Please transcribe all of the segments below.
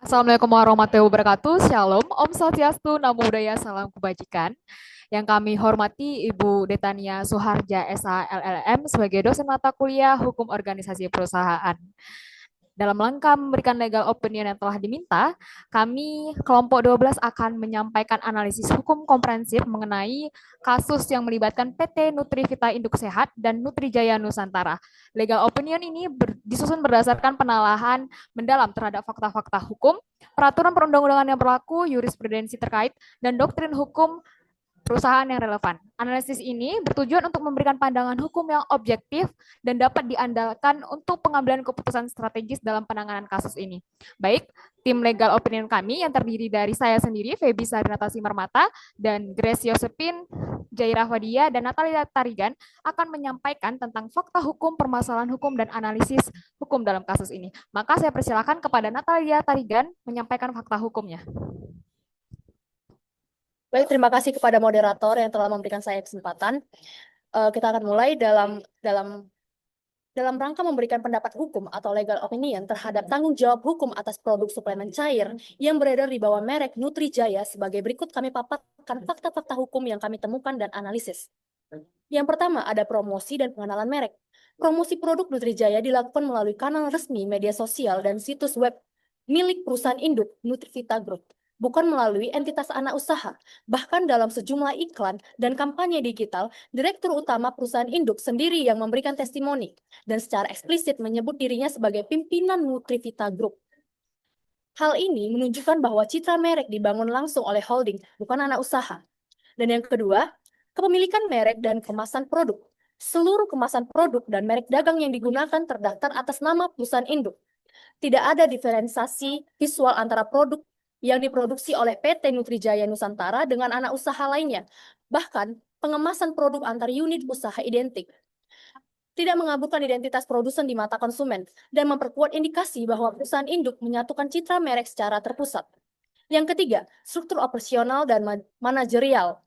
Assalamualaikum warahmatullahi wabarakatuh. Shalom, Om Swastiastu, Namo Buddhaya, Salam Kebajikan. Yang kami hormati Ibu Detania Suharja, SH LLM, sebagai dosen mata kuliah Hukum Organisasi Perusahaan. Dalam rangka memberikan legal opinion yang telah diminta, kami kelompok 12 akan menyampaikan analisis hukum komprehensif mengenai kasus yang melibatkan PT Nutrivita Induk Sehat dan Nutrijaya Nusantara. Legal opinion ini disusun berdasarkan penelaahan mendalam terhadap fakta-fakta hukum, peraturan perundang-undangan yang berlaku, jurisprudensi terkait, dan doktrin hukum perusahaan yang relevan. Analisis ini bertujuan untuk memberikan pandangan hukum yang objektif dan dapat diandalkan untuk pengambilan keputusan strategis dalam penanganan kasus ini. Baik, tim legal opinion kami yang terdiri dari saya sendiri, Feby Sarinata Simarmata, dan Grace Yosepin, Jaira Fadia, dan Natalia Tarigan akan menyampaikan tentang fakta hukum, permasalahan hukum, dan analisis hukum dalam kasus ini. Maka saya persilakan kepada Natalia Tarigan menyampaikan fakta hukumnya. Baik, terima kasih kepada moderator yang telah memberikan saya kesempatan. Kita akan mulai dalam rangka memberikan pendapat hukum atau legal opinion terhadap tanggung jawab hukum atas produk suplemen cair yang beredar di bawah merek Nutrijaya. Sebagai berikut kami paparkan fakta-fakta hukum yang kami temukan dan analisis. Yang pertama, ada promosi dan pengenalan merek. Promosi produk Nutrijaya dilakukan melalui kanal resmi media sosial dan situs web milik perusahaan induk Nutrivita Group, bukan melalui entitas anak usaha. Bahkan dalam sejumlah iklan dan kampanye digital, Direktur Utama perusahaan induk sendiri yang memberikan testimoni dan secara eksplisit menyebut dirinya sebagai pimpinan Nutrivita Group. Hal ini menunjukkan bahwa citra merek dibangun langsung oleh holding, bukan anak usaha. Dan yang kedua, kepemilikan merek dan kemasan produk. Seluruh kemasan produk dan merek dagang yang digunakan terdaftar atas nama perusahaan induk. Tidak ada diferensiasi visual antara produk yang diproduksi oleh PT Nutrijaya Nusantara dengan anak usaha lainnya. Bahkan, pengemasan produk antar unit usaha identik. Tidak mengaburkan identitas produsen di mata konsumen dan memperkuat indikasi bahwa perusahaan induk menyatukan citra merek secara terpusat. Yang ketiga, struktur operasional dan manajerial.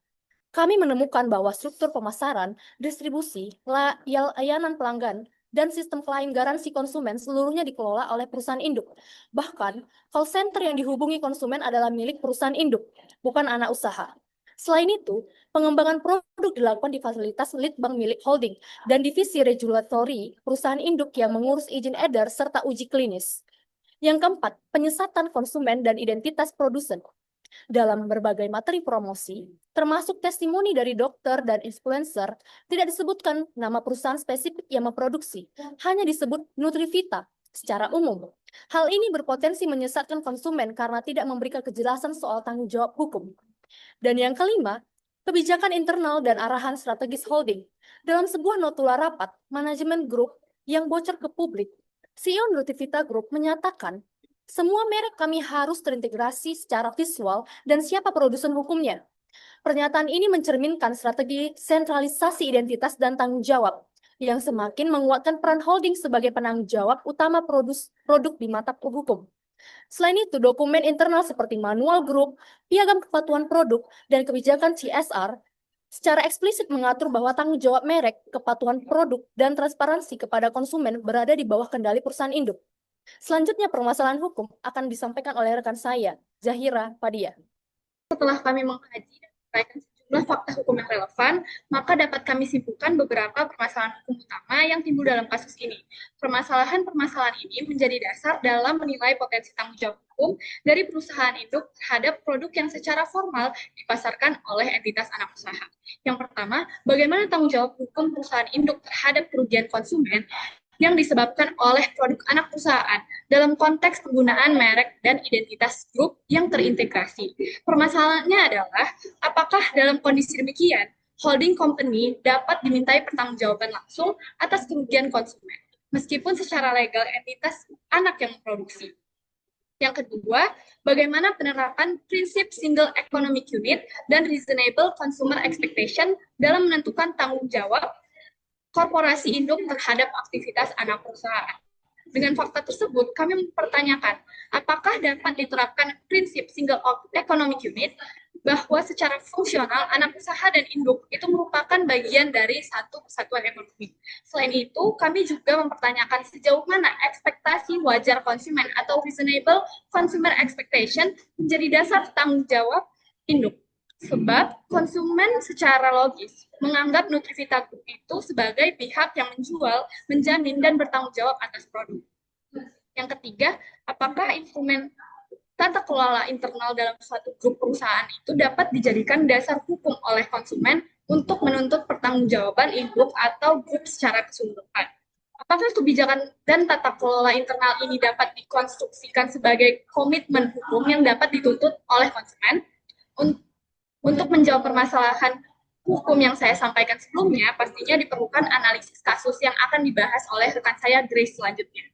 Kami menemukan bahwa struktur pemasaran, distribusi, layanan pelanggan, dan sistem klaim garansi konsumen seluruhnya dikelola oleh perusahaan induk. Bahkan, call center yang dihubungi konsumen adalah milik perusahaan induk, bukan anak usaha. Selain itu, pengembangan produk dilakukan di fasilitas litbang milik holding dan divisi regulatory perusahaan induk yang mengurus izin edar serta uji klinis. Yang keempat, penyesatan konsumen dan identitas produsen. Dalam berbagai materi promosi, termasuk testimoni dari dokter dan influencer, tidak disebutkan nama perusahaan spesifik yang memproduksi, hanya disebut Nutrivita secara umum. Hal ini berpotensi menyesatkan konsumen karena tidak memberikan kejelasan soal tanggung jawab hukum. Dan yang kelima, kebijakan internal dan arahan strategis holding. Dalam sebuah notula rapat, manajemen grup yang bocor ke publik, CEO Nutrivita Group menyatakan semua merek kami harus terintegrasi secara visual dan siapa produsen hukumnya. Pernyataan ini mencerminkan strategi sentralisasi identitas dan tanggung jawab yang semakin menguatkan peran holding sebagai penanggung jawab utama produk di mata hukum. Selain itu, dokumen internal seperti manual grup, piagam kepatuhan produk, dan kebijakan CSR secara eksplisit mengatur bahwa tanggung jawab merek, kepatuhan produk, dan transparansi kepada konsumen berada di bawah kendali perusahaan induk. Selanjutnya, permasalahan hukum akan disampaikan oleh rekan saya, Zahira Fadia. Setelah kami mengkaji dan menyampaikan sejumlah fakta hukum yang relevan, maka dapat kami simpulkan beberapa permasalahan hukum utama yang timbul dalam kasus ini. Permasalahan-permasalahan ini menjadi dasar dalam menilai potensi tanggung jawab hukum dari perusahaan induk terhadap produk yang secara formal dipasarkan oleh entitas anak usaha. Yang pertama, bagaimana tanggung jawab hukum perusahaan induk terhadap kerugian konsumen yang disebabkan oleh produk anak perusahaan dalam konteks penggunaan merek dan identitas grup yang terintegrasi. Permasalahannya adalah, apakah dalam kondisi demikian, holding company dapat dimintai pertanggungjawaban langsung atas kerugian konsumen, meskipun secara legal entitas anak yang memproduksi. Yang kedua, bagaimana penerapan prinsip single economic unit dan reasonable consumer expectation dalam menentukan tanggung jawab korporasi induk terhadap aktivitas anak perusahaan. Dengan fakta tersebut, kami mempertanyakan apakah dapat diterapkan prinsip single economic unit bahwa secara fungsional anak usaha dan induk itu merupakan bagian dari satu kesatuan ekonomi. Selain itu, kami juga mempertanyakan sejauh mana ekspektasi wajar konsumen atau reasonable consumer expectation menjadi dasar tanggung jawab induk. Sebab konsumen secara logis menganggap Nutrivita Group itu sebagai pihak yang menjual, menjamin, dan bertanggung jawab atas produk. Yang ketiga, apakah instrumen tata kelola internal dalam suatu grup perusahaan itu dapat dijadikan dasar hukum oleh konsumen untuk menuntut pertanggungjawaban induk atau grup secara keseluruhan. Apakah kebijakan dan tata kelola internal ini dapat dikonstruksikan sebagai komitmen hukum yang dapat dituntut oleh konsumen? Untuk menjawab permasalahan hukum yang saya sampaikan sebelumnya, pastinya diperlukan analisis kasus yang akan dibahas oleh rekan saya Grace selanjutnya.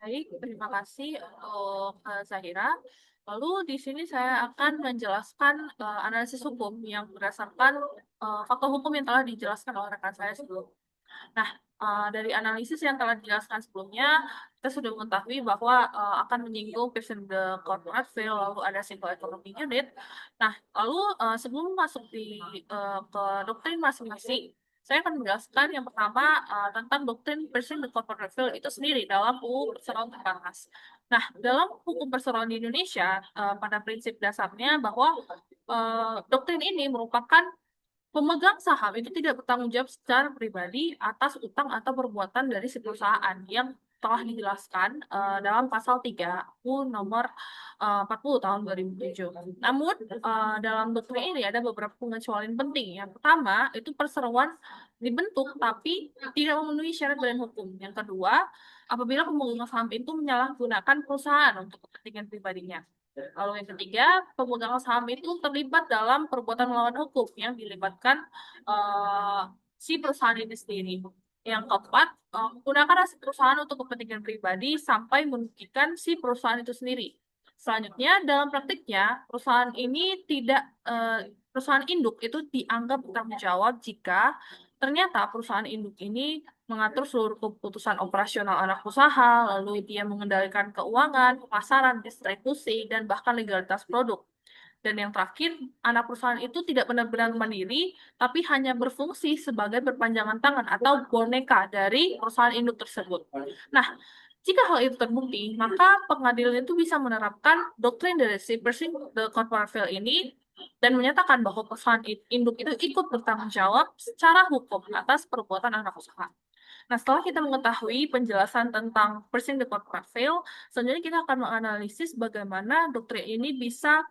Baik, terima kasih untuk Zahira. Lalu di sini saya akan menjelaskan analisis hukum yang berdasarkan fakta hukum yang telah dijelaskan oleh rekan saya sebelumnya. Nah, dari analisis yang telah dijelaskan sebelumnya, kita sudah mengetahui bahwa akan menyinggung person the corporate veil, lalu ada single economic unit. Nah, lalu sebelum masuk ke doktrin masing-masing, saya akan menjelaskan yang pertama tentang doktrin person the corporate veil itu sendiri dalam UU Perseroan Terbatas. Nah, dalam hukum perseroan di Indonesia, pada prinsip dasarnya bahwa doktrin ini merupakan pemegang saham itu tidak bertanggung jawab secara pribadi atas utang atau perbuatan dari si perusahaan yang telah dijelaskan dalam pasal 3 UU nomor 40 tahun 2007. Namun dalam doktrin ini ada beberapa pengecualian penting. Yang pertama, itu perseroan dibentuk tapi tidak memenuhi syarat badan hukum. Yang kedua, apabila pemegang saham itu menyalahgunakan perusahaan untuk kepentingan pribadinya. Lalu yang ketiga, pemegang saham itu terlibat dalam perbuatan melawan hukum yang dilibatkan si perusahaan ini sendiri. Yang keempat, menggunakan aset perusahaan untuk kepentingan pribadi sampai merugikan si perusahaan itu sendiri. Selanjutnya, dalam praktiknya, perusahaan ini perusahaan induk itu dianggap bertanggung jawab jika ternyata perusahaan induk ini mengatur seluruh keputusan operasional anak usaha, lalu dia mengendalikan keuangan, pemasaran, distribusi, dan bahkan legalitas produk. Dan yang terakhir, anak perusahaan itu tidak benar-benar mandiri, tapi hanya berfungsi sebagai perpanjangan tangan atau boneka dari perusahaan induk tersebut. Nah, jika hal itu terbukti, maka pengadilan itu bisa menerapkan doktrin dari si Pershing the Corporate Veil ini dan menyatakan bahwa perusahaan induk itu ikut bertanggung jawab secara hukum atas perbuatan anak usaha. Nah, setelah kita mengetahui penjelasan tentang Pershing the Corporate Veil, selanjutnya kita akan menganalisis bagaimana doktrin ini bisa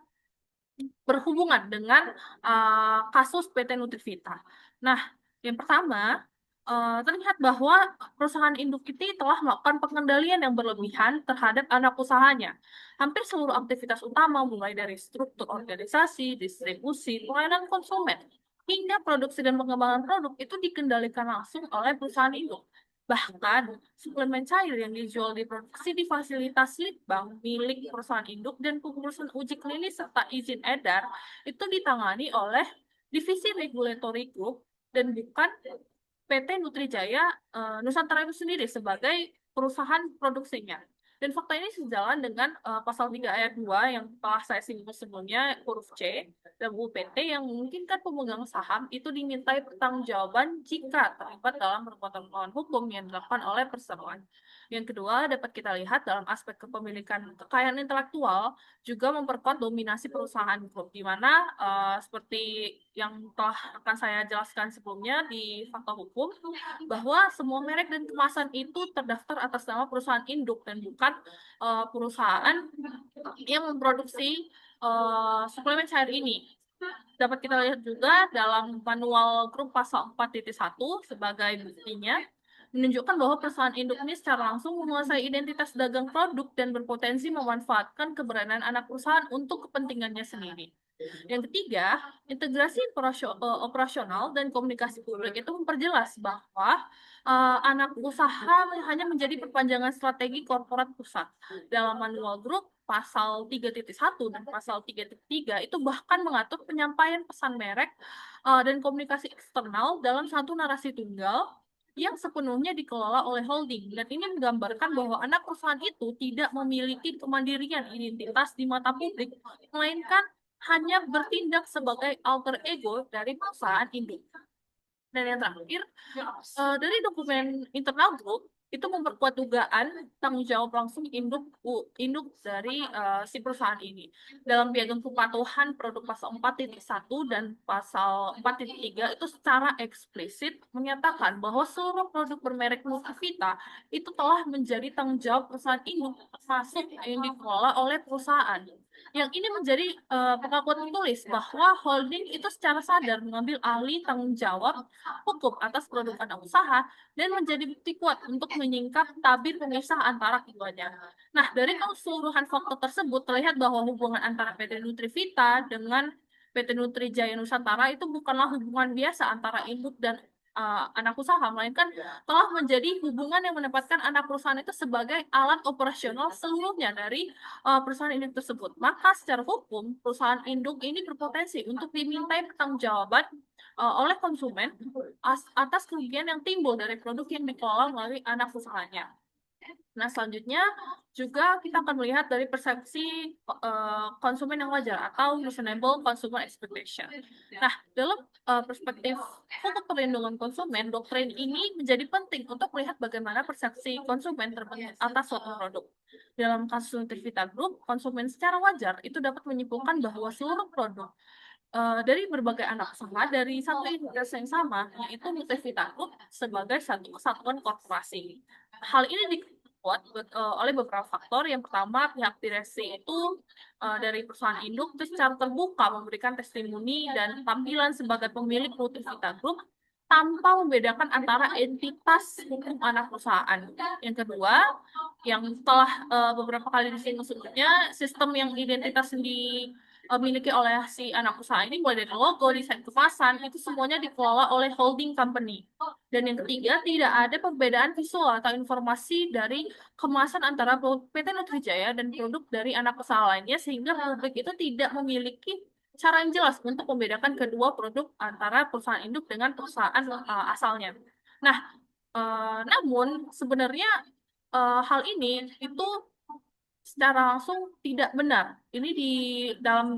berhubungan dengan kasus PT Nutrivita. Nah, yang pertama, terlihat bahwa perusahaan induk ini telah melakukan pengendalian yang berlebihan terhadap anak usahanya. Hampir seluruh aktivitas utama, mulai dari struktur organisasi, distribusi, pelayanan konsumen, hingga produksi dan pengembangan produk itu dikendalikan langsung oleh perusahaan induk. Bahkan, suplemen cair yang dijual diproduksi di fasilitas litbang milik perusahaan induk dan pengurusan uji klinis serta izin edar itu ditangani oleh Divisi Regulatory Group dan bukan PT Nutrijaya Nusantara itu sendiri sebagai perusahaan produksinya. Dan fakta ini sejalan dengan pasal 3 ayat 2 yang telah saya singgung sebelumnya, huruf C, dan UPT yang memungkinkan pemegang saham itu dimintai pertanggungjawaban jika terlibat dalam perbuatan melawan hukum yang dilakukan oleh perseroan. Yang kedua, dapat kita lihat dalam aspek kepemilikan kekayaan intelektual juga memperkuat dominasi perusahaan grup, di mana seperti yang telah akan saya jelaskan sebelumnya di fakta hukum, bahwa semua merek dan kemasan itu terdaftar atas nama perusahaan induk dan bukan perusahaan yang memproduksi suplemen cair ini. Dapat kita lihat juga dalam manual grup pasal 4.1 sebagai buktinya, menunjukkan bahwa perusahaan induk ini secara langsung menguasai identitas dagang produk dan berpotensi memanfaatkan keberadaan anak perusahaan untuk kepentingannya sendiri. Yang ketiga, integrasi operasional dan komunikasi publik itu memperjelas bahwa anak usaha hanya menjadi perpanjangan strategi korporat pusat. Dalam manual grup, pasal 3.1 dan pasal 3.3 itu bahkan mengatur penyampaian pesan merek dan komunikasi eksternal dalam satu narasi tunggal yang sepenuhnya dikelola oleh holding. Dan ini menggambarkan bahwa anak perusahaan itu tidak memiliki kemandirian identitas di mata publik, melainkan hanya bertindak sebagai alter ego dari perusahaan induk. Dan yang terakhir, dari dokumen internal grup itu memperkuat dugaan tanggung jawab langsung induk dari si perusahaan ini. Dalam piagam kepatuhan produk pasal 4.1 dan pasal 4.3 itu secara eksplisit menyatakan bahwa seluruh produk bermerek Nutrivita itu telah menjadi tanggung jawab perusahaan induk termasuk yang dikelola oleh perusahaan. Yang ini menjadi pengakuan tertulis bahwa holding itu secara sadar mengambil alih tanggung jawab hukum atas produk anak usaha dan menjadi bukti kuat untuk menyingkap tabir pemisah antara keduanya. Nah, dari keseluruhan faktor tersebut terlihat bahwa hubungan antara PT Nutrivita dengan PT Nutrijaya Nusantara itu bukanlah hubungan biasa antara induk dan anak usaha, melainkan telah menjadi hubungan yang menempatkan anak perusahaan itu sebagai alat operasional seluruhnya dari perusahaan induk tersebut. Maka secara hukum, perusahaan induk ini berpotensi untuk dimintai pertanggungjawaban oleh konsumen atas kerugian yang timbul dari produk yang dikelola melalui anak usahanya. Nah, selanjutnya juga kita akan melihat dari persepsi konsumen yang wajar atau reasonable consumer expectation. Nah, dalam perspektif hukum perlindungan konsumen, doktrin ini menjadi penting untuk melihat bagaimana persepsi konsumen terbentuk atas suatu produk. Dalam kasus Nutrivita Group, konsumen secara wajar itu dapat menyimpulkan bahwa seluruh produk dari berbagai anak usaha dari satu entitas yang sama, yaitu Nutrivita Group sebagai satu kesatuan korporasi. Hal ini dibuat oleh beberapa faktor. Yang pertama, pihak direksi itu dari perusahaan induk itu secara terbuka memberikan testimoni dan tampilan sebagai pemilik Nutrivita Group tanpa membedakan antara entitas hukum anak perusahaan. Yang kedua, yang telah beberapa kali disinggung sebelumnya, sistem yang identitas dimiliki oleh si anak usaha ini mulai dari logo, desain kemasan, itu semuanya dikelola oleh holding company. Dan yang ketiga, tidak ada perbedaan visual atau informasi dari kemasan antara PT Nutrijaya dan produk dari anak usaha lainnya, sehingga publik itu tidak memiliki cara yang jelas untuk membedakan kedua produk antara perusahaan induk dengan perusahaan asalnya. Nah, namun sebenarnya hal ini itu secara langsung tidak benar. Ini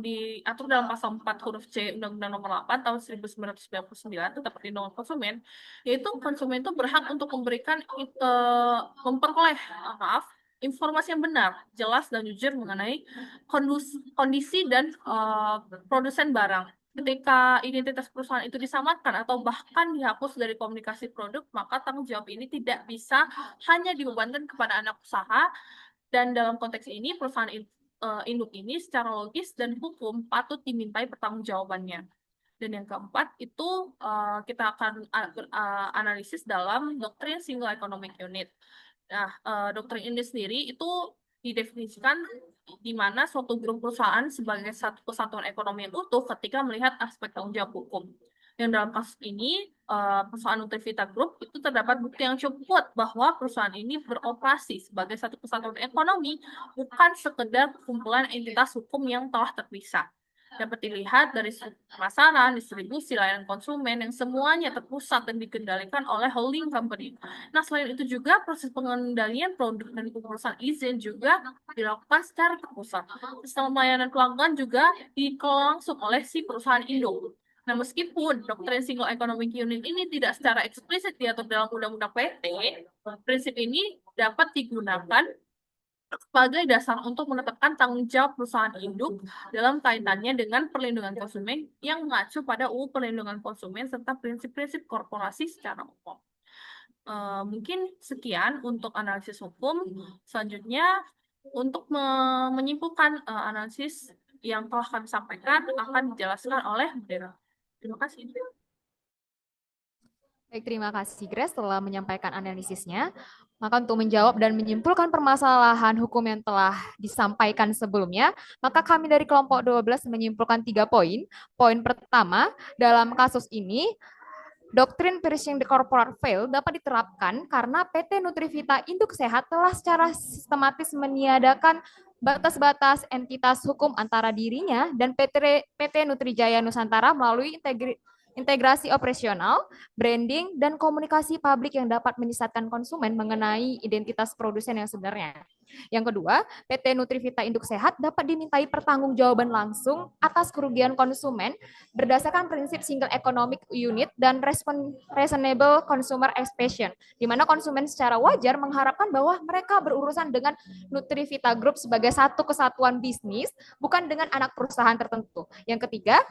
diatur dalam pasal 4 huruf C Undang-Undang Nomor 8 tahun 1999 tentang perlindungan konsumen, yaitu konsumen itu berhak untuk memperoleh informasi yang benar, jelas dan jujur mengenai kondisi dan produsen barang. Ketika identitas perusahaan itu disamarkan atau bahkan dihapus dari komunikasi produk, maka tanggung jawab ini tidak bisa hanya dibebankan kepada anak usaha. Dan dalam konteks ini, perusahaan induk ini secara logis dan hukum patut dimintai pertanggungjawabannya. Dan yang keempat itu kita akan analisis dalam doktrin single economic unit. Nah, doktrin ini sendiri itu didefinisikan di mana suatu grup perusahaan sebagai satu kesatuan ekonomi yang utuh ketika melihat aspek tanggung jawab hukum. Yang dalam kasus ini, perusahaan Nutrivita Group itu terdapat bukti yang cukup kuat bahwa perusahaan ini beroperasi sebagai satu kesatuan ekonomi, bukan sekedar kumpulan entitas hukum yang telah terpisah. Dapat dilihat dari pemasaran, distribusi, layanan konsumen yang semuanya terpusat dan dikendalikan oleh holding company. Nah, selain itu juga proses pengendalian produk dan pengurusan izin juga dilakukan secara terpusat. Sistem layanan pelanggan juga dikelola langsung oleh si perusahaan induk. Nah, meskipun doktrin single economic unit ini tidak secara eksplisit diatur dalam undang-undang PT, prinsip ini dapat digunakan sebagai dasar untuk menetapkan tanggung jawab perusahaan induk dalam kaitannya dengan perlindungan konsumen yang mengacu pada UU Perlindungan Konsumen serta prinsip-prinsip korporasi secara umum. Mungkin sekian untuk analisis hukum. Selanjutnya, untuk menyimpulkan analisis yang telah kami sampaikan akan dijelaskan oleh moderator. Terima kasih. Baik, terima kasih Grace telah menyampaikan analisisnya. Maka untuk menjawab dan menyimpulkan permasalahan hukum yang telah disampaikan sebelumnya, maka kami dari kelompok 12 menyimpulkan 3 poin. Poin pertama, dalam kasus ini, doktrin piercing the corporate veil dapat diterapkan karena PT Nutrivita Induk Sehat telah secara sistematis meniadakan batas-batas entitas hukum antara dirinya dan PT Nutrijaya Nusantara melalui integrasi operasional, branding, dan komunikasi publik yang dapat menyesatkan konsumen mengenai identitas produsen yang sebenarnya. Yang kedua, PT Nutrivita Induk Sehat dapat dimintai pertanggungjawaban langsung atas kerugian konsumen berdasarkan prinsip single economic unit dan reasonable consumer expectation, di mana konsumen secara wajar mengharapkan bahwa mereka berurusan dengan Nutrivita Group sebagai satu kesatuan bisnis, bukan dengan anak perusahaan tertentu. Yang ketiga,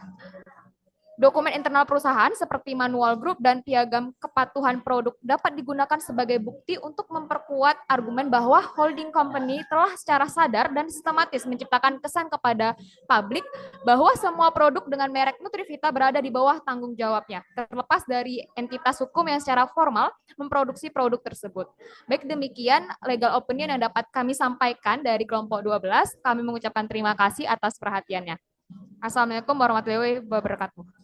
dokumen internal perusahaan seperti manual grup dan piagam kepatuhan produk dapat digunakan sebagai bukti untuk memperkuat argumen bahwa holding company telah secara sadar dan sistematis menciptakan kesan kepada publik bahwa semua produk dengan merek Nutrivita berada di bawah tanggung jawabnya, terlepas dari entitas hukum yang secara formal memproduksi produk tersebut. Baik demikian legal opinion yang dapat kami sampaikan dari kelompok 12. Kami mengucapkan terima kasih atas perhatiannya. Assalamualaikum warahmatullahi wabarakatuh.